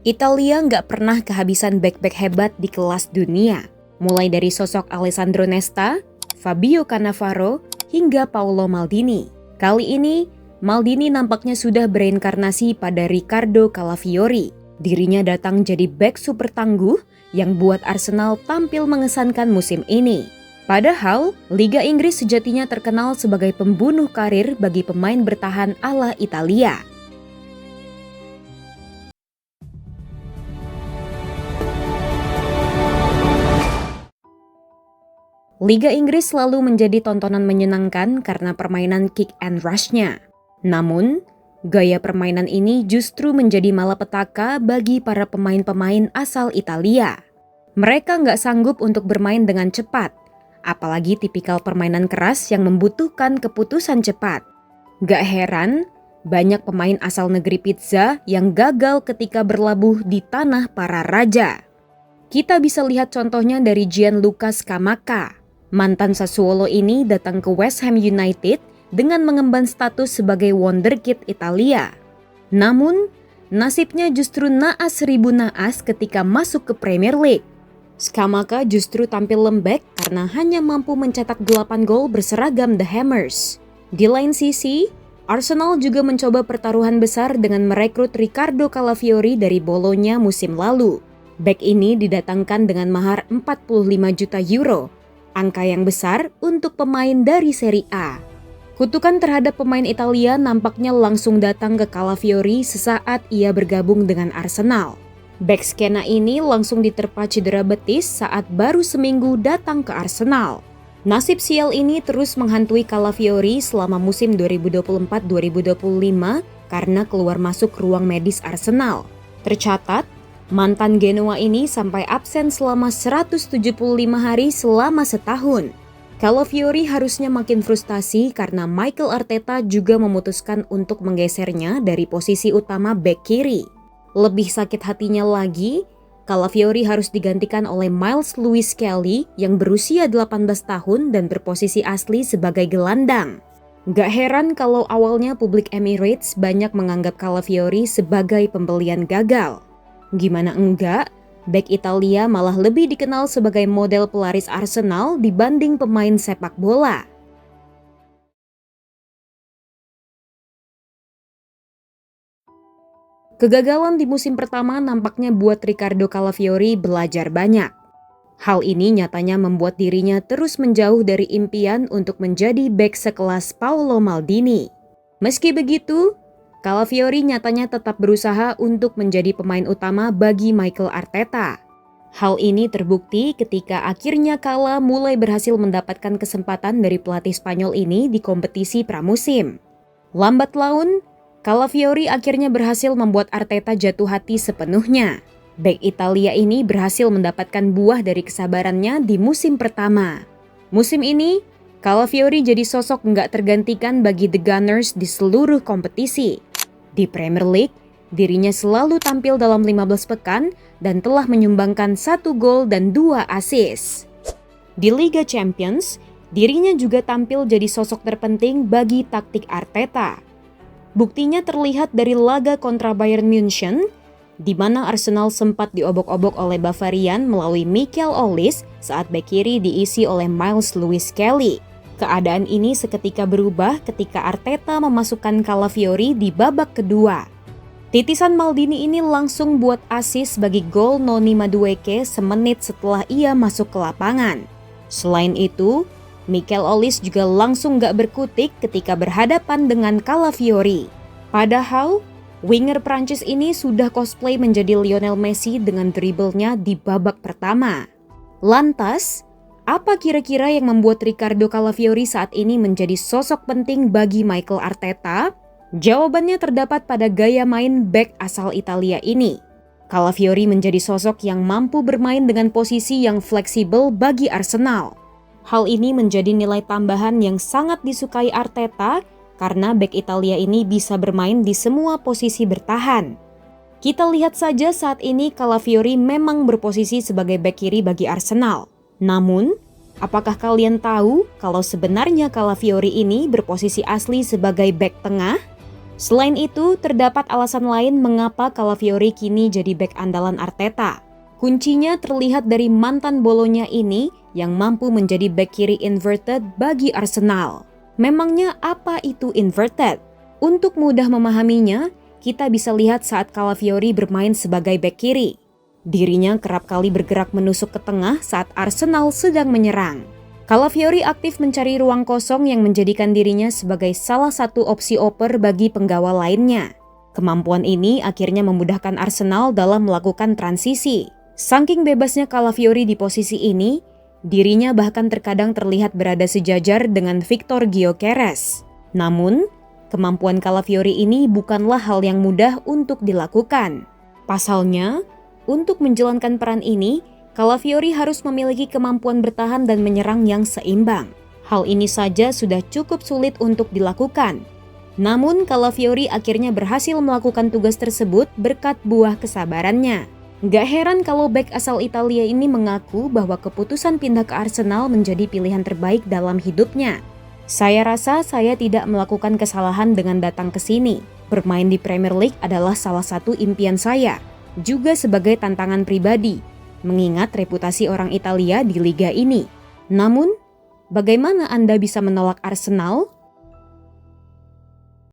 Italia nggak pernah kehabisan bek-bek hebat di kelas dunia. Mulai dari sosok Alessandro Nesta, Fabio Cannavaro, hingga Paolo Maldini. Kali ini, Maldini nampaknya sudah bereinkarnasi pada Riccardo Calafiori. Dirinya datang jadi bek super tangguh yang buat Arsenal tampil mengesankan musim ini. Padahal, Liga Inggris sejatinya terkenal sebagai pembunuh karir bagi pemain bertahan ala Italia. Liga Inggris selalu menjadi tontonan menyenangkan karena permainan kick and rush-nya. Namun, gaya permainan ini justru menjadi malapetaka bagi para pemain-pemain asal Italia. Mereka nggak sanggup untuk bermain dengan cepat, apalagi tipikal permainan keras yang membutuhkan keputusan cepat. Gak heran, banyak pemain asal negeri pizza yang gagal ketika berlabuh di tanah para raja. Kita bisa lihat contohnya dari Gianluca Scamacca. Mantan Sassuolo ini datang ke West Ham United dengan mengemban status sebagai wonderkid Italia. Namun, nasibnya justru naas seribu naas ketika masuk ke Premier League. Scamacca justru tampil lembek karena hanya mampu mencetak 8 gol berseragam The Hammers. Di lain sisi, Arsenal juga mencoba pertaruhan besar dengan merekrut Riccardo Calafiori dari Bologna musim lalu. Bek ini didatangkan dengan mahar 45 juta euro. Angka yang besar untuk pemain dari Serie A. Kutukan terhadap pemain Italia nampaknya langsung datang ke Calafiori sesaat ia bergabung dengan Arsenal. Bek skena ini langsung diterpa cedera betis saat baru seminggu datang ke Arsenal. Nasib sial ini terus menghantui Calafiori selama musim 2024-2025 karena keluar masuk ruang medis Arsenal. Tercatat, mantan Genoa ini sampai absen selama 175 hari selama setahun. Calafiori harusnya makin frustasi karena Mikel Arteta juga memutuskan untuk menggesernya dari posisi utama bek kiri. Lebih sakit hatinya lagi, Calafiori harus digantikan oleh Miles Lewis Kelly yang berusia 18 tahun dan berposisi asli sebagai gelandang. Gak heran kalau awalnya publik Emirates banyak menganggap Calafiori sebagai pembelian gagal. Gimana enggak, bek Italia malah lebih dikenal sebagai model pelaris Arsenal dibanding pemain sepak bola. Kegagalan di musim pertama nampaknya buat Riccardo Calafiori belajar banyak. Hal ini nyatanya membuat dirinya terus menjauh dari impian untuk menjadi bek sekelas Paolo Maldini. Meski begitu, Calafiori nyatanya tetap berusaha untuk menjadi pemain utama bagi Mikel Arteta. Hal ini terbukti ketika akhirnya Cala mulai berhasil mendapatkan kesempatan dari pelatih Spanyol ini di kompetisi pramusim. Lambat laun, Calafiori akhirnya berhasil membuat Arteta jatuh hati sepenuhnya. Bek Italia ini berhasil mendapatkan buah dari kesabarannya di musim pertama. Musim ini, Calafiori jadi sosok nggak tergantikan bagi The Gunners di seluruh kompetisi. Di Premier League, dirinya selalu tampil dalam 15 pekan dan telah menyumbangkan 1 gol dan 2 assist. Di Liga Champions, dirinya juga tampil jadi sosok terpenting bagi taktik Arteta. Buktinya terlihat dari laga kontra Bayern München, di mana Arsenal sempat diobok-obok oleh Bavarian melalui Michael Olise saat bek kiri diisi oleh Miles Lewis Kelly. Keadaan ini seketika berubah ketika Arteta memasukkan Calafiori di babak kedua. Titisan Maldini ini langsung buat assist bagi gol Noni Madueke semenit setelah ia masuk ke lapangan. Selain itu, Michael Olise juga langsung gak berkutik ketika berhadapan dengan Calafiori. Padahal, winger Prancis ini sudah cosplay menjadi Lionel Messi dengan dribblenya di babak pertama. Lantas, apa kira-kira yang membuat Riccardo Calafiori saat ini menjadi sosok penting bagi Mikel Arteta? Jawabannya terdapat pada gaya main bek asal Italia ini. Calafiori menjadi sosok yang mampu bermain dengan posisi yang fleksibel bagi Arsenal. Hal ini menjadi nilai tambahan yang sangat disukai Arteta karena bek Italia ini bisa bermain di semua posisi bertahan. Kita lihat saja saat ini Calafiori memang berposisi sebagai bek kiri bagi Arsenal. Namun, apakah kalian tahu kalau sebenarnya Calafiori ini berposisi asli sebagai bek tengah? Selain itu, terdapat alasan lain mengapa Calafiori kini jadi bek andalan Arteta. Kuncinya terlihat dari mantan Bolonya ini yang mampu menjadi bek kiri inverted bagi Arsenal. Memangnya apa itu inverted? Untuk mudah memahaminya, kita bisa lihat saat Calafiori bermain sebagai bek kiri. Dirinya kerap kali bergerak menusuk ke tengah saat Arsenal sedang menyerang. Calafiori aktif mencari ruang kosong yang menjadikan dirinya sebagai salah satu opsi oper bagi penggawa lainnya. Kemampuan ini akhirnya memudahkan Arsenal dalam melakukan transisi. Saking bebasnya Calafiori di posisi ini, dirinya bahkan terkadang terlihat berada sejajar dengan Victor Gyökeres. Namun, kemampuan Calafiori ini bukanlah hal yang mudah untuk dilakukan. Pasalnya, untuk menjalankan peran ini, Calafiori harus memiliki kemampuan bertahan dan menyerang yang seimbang. Hal ini saja sudah cukup sulit untuk dilakukan. Namun Calafiori akhirnya berhasil melakukan tugas tersebut berkat buah kesabarannya. Gak heran kalau bek asal Italia ini mengaku bahwa keputusan pindah ke Arsenal menjadi pilihan terbaik dalam hidupnya. Saya rasa saya tidak melakukan kesalahan dengan datang ke sini. Bermain di Premier League adalah salah satu impian saya, juga sebagai tantangan pribadi, mengingat reputasi orang Italia di liga ini. Namun, bagaimana Anda bisa menolak Arsenal?